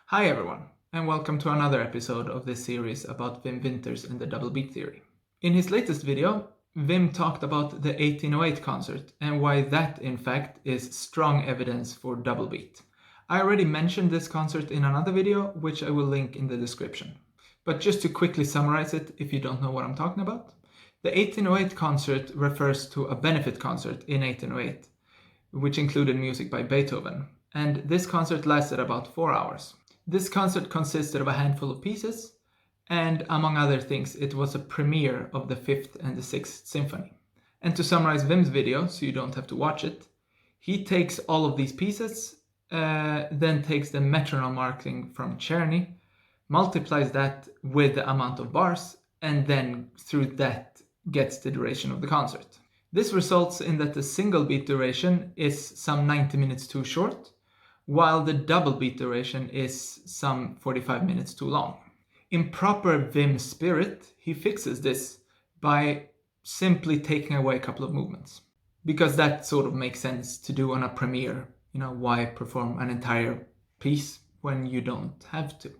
Hi everyone, and welcome to another episode of this series about Wim Winters and the double beat theory. In his latest video, Wim talked about the 1808 concert and why that in fact is strong evidence for double beat. I already mentioned this concert in another video, which I will link in the description. But just to quickly summarize it, if you don't know what I'm talking about, the 1808 concert refers to a benefit concert in 1808, which included music by Beethoven, and this concert lasted about 4 hours. This concert consisted of a handful of pieces, and among other things, it was a premiere of the 5th and the 6th Symphony. And to summarize Wim's video, so you don't have to watch it, he takes all of these pieces, then takes the metronome marking from Czerny, multiplies that with the amount of bars, and then through that gets the duration of the concert. This results in that the single beat duration is some 90 minutes too short, while the double beat duration is some 45 minutes too long. In proper Wim spirit, he fixes this by simply taking away a couple of movements. Because that sort of makes sense to do on a premiere. Why perform an entire piece when you don't have to?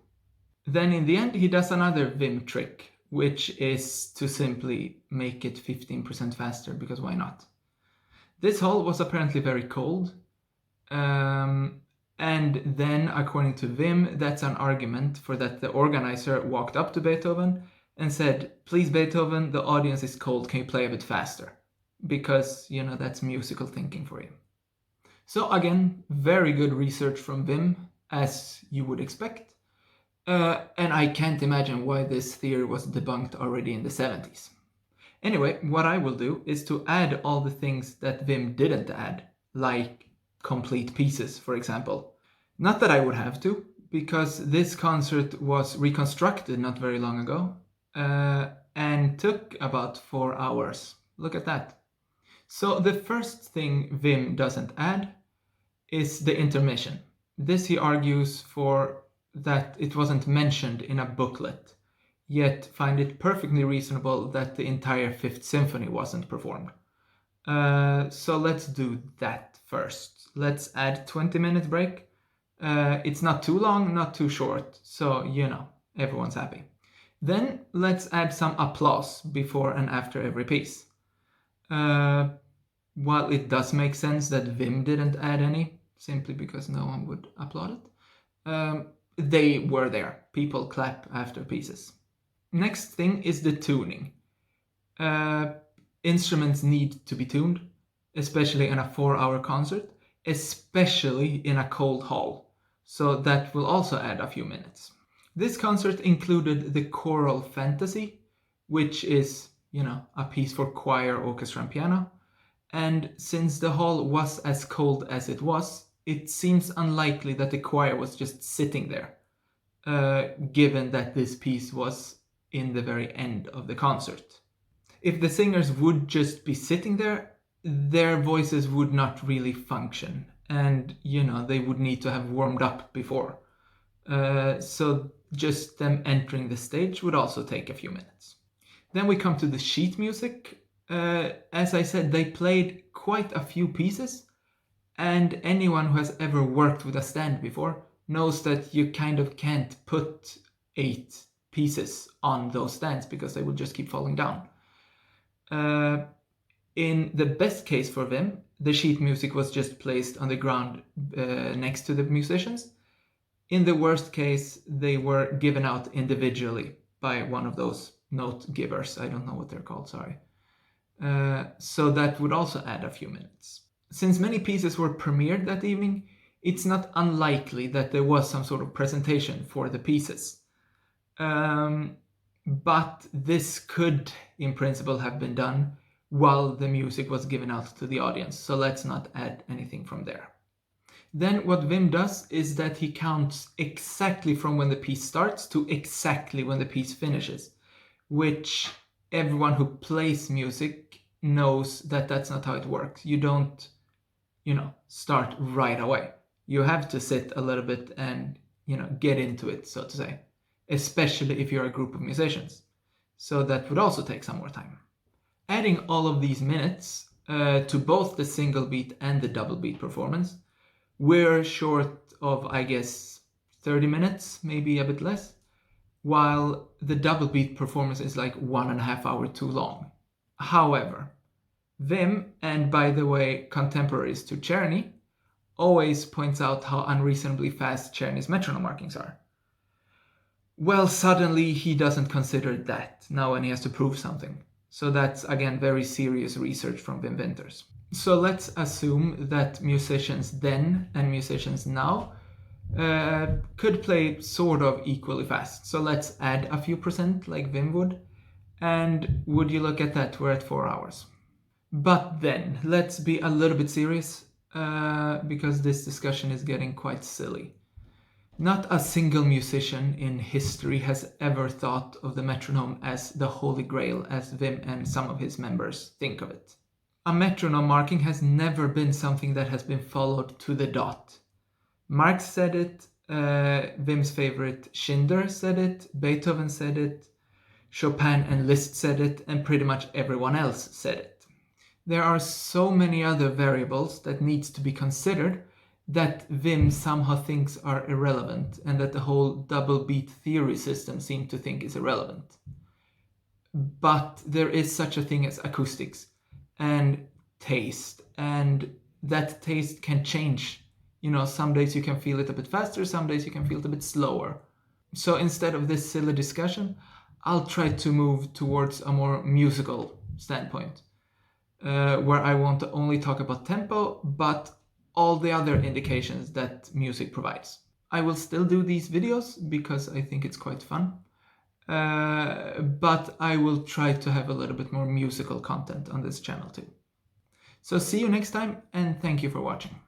Then in the end, he does another Wim trick, which is to simply make it 15% faster, because why not? This hall was apparently very cold, and then, according to Wim, that's an argument for that the organizer walked up to Beethoven and said, "Please, Beethoven, the audience is cold, can you play a bit faster?" Because, that's musical thinking for you. So again, very good research from Wim, as you would expect. And I can't imagine why this theory was debunked already in the 70s. Anyway, what I will do is to add all the things that Wim didn't add, like complete pieces, for example. Not that I would have to, because this concert was reconstructed not very long ago, and took about 4 hours. Look at that. So the first thing Wim doesn't add is the intermission. This he argues for that it wasn't mentioned in a booklet, yet find it perfectly reasonable that the entire 5th Symphony wasn't performed. So let's do that first. Let's add 20 minutes break. It's not too long, not too short, so everyone's happy. Then let's add some applause before and after every piece. While it does make sense that Wim didn't add any, simply because no one would applaud it, they were there. People clap after pieces. Next thing is the tuning. Instruments need to be tuned, especially in a 4-hour concert, especially in a cold hall. So that will also add a few minutes. This concert included the choral fantasy, which is, a piece for choir, orchestra, and piano. And since the hall was as cold as it was, it seems unlikely that the choir was just sitting there, given that this piece was in the very end of the concert. If the singers would just be sitting there, their voices would not really function, and they would need to have warmed up before. So just them entering the stage would also take a few minutes. Then we come to the sheet music. As I said, they played quite a few pieces, and anyone who has ever worked with a stand before knows that you kind of can't put 8 pieces on those stands because they will just keep falling down. In the best case for Wim, the sheet music was just placed on the ground next to the musicians. In the worst case, they were given out individually by one of those note givers. I don't know what they're called, sorry. So that would also add a few minutes. Since many pieces were premiered that evening, it's not unlikely that there was some sort of presentation for the pieces. But this could, in principle, have been done while the music was given out to the audience, so let's not add anything from there. Then what Wim does is that he counts exactly from when the piece starts to exactly when the piece finishes, which everyone who plays music knows that that's not how it works. You don't, start right away. You have to sit a little bit and, get into it, so to say, especially if you're a group of musicians. So that would also take some more time. Adding all of these minutes to both the single beat and the double beat performance, we're short of, I guess, 30 minutes, maybe a bit less, while the double beat performance is like 1.5 hours too long. However, Wim, and by the way, contemporaries to Czerny, always points out how unreasonably fast Czerny's metronome markings are. Well, suddenly he doesn't consider that now when he has to prove something. So that's, again, very serious research from Wim Winters. So let's assume that musicians then and musicians now could play sort of equally fast. So let's add a few percent like Wim would. And would you look at that, we're at 4 hours. But then, let's be a little bit serious, because this discussion is getting quite silly. Not a single musician in history has ever thought of the metronome as the holy grail as Wim and some of his members think of it. A metronome marking has never been something that has been followed to the dot. Marx said it, Wim's favorite Schindler said it, Beethoven said it, Chopin and Liszt said it, and pretty much everyone else said it. There are so many other variables that needs to be considered that Wim somehow thinks are irrelevant, and that the whole double beat theory system seems to think is irrelevant. But there is such a thing as acoustics and taste, and that taste can change. You know, some days you can feel it a bit faster, some days you can feel it a bit slower. So instead of this silly discussion, I'll try to move towards a more musical standpoint, where I won't only talk about tempo, but all the other indications that music provides. I will still do these videos because I think it's quite fun, but I will try to have a little bit more musical content on this channel too. So see you next time, and thank you for watching.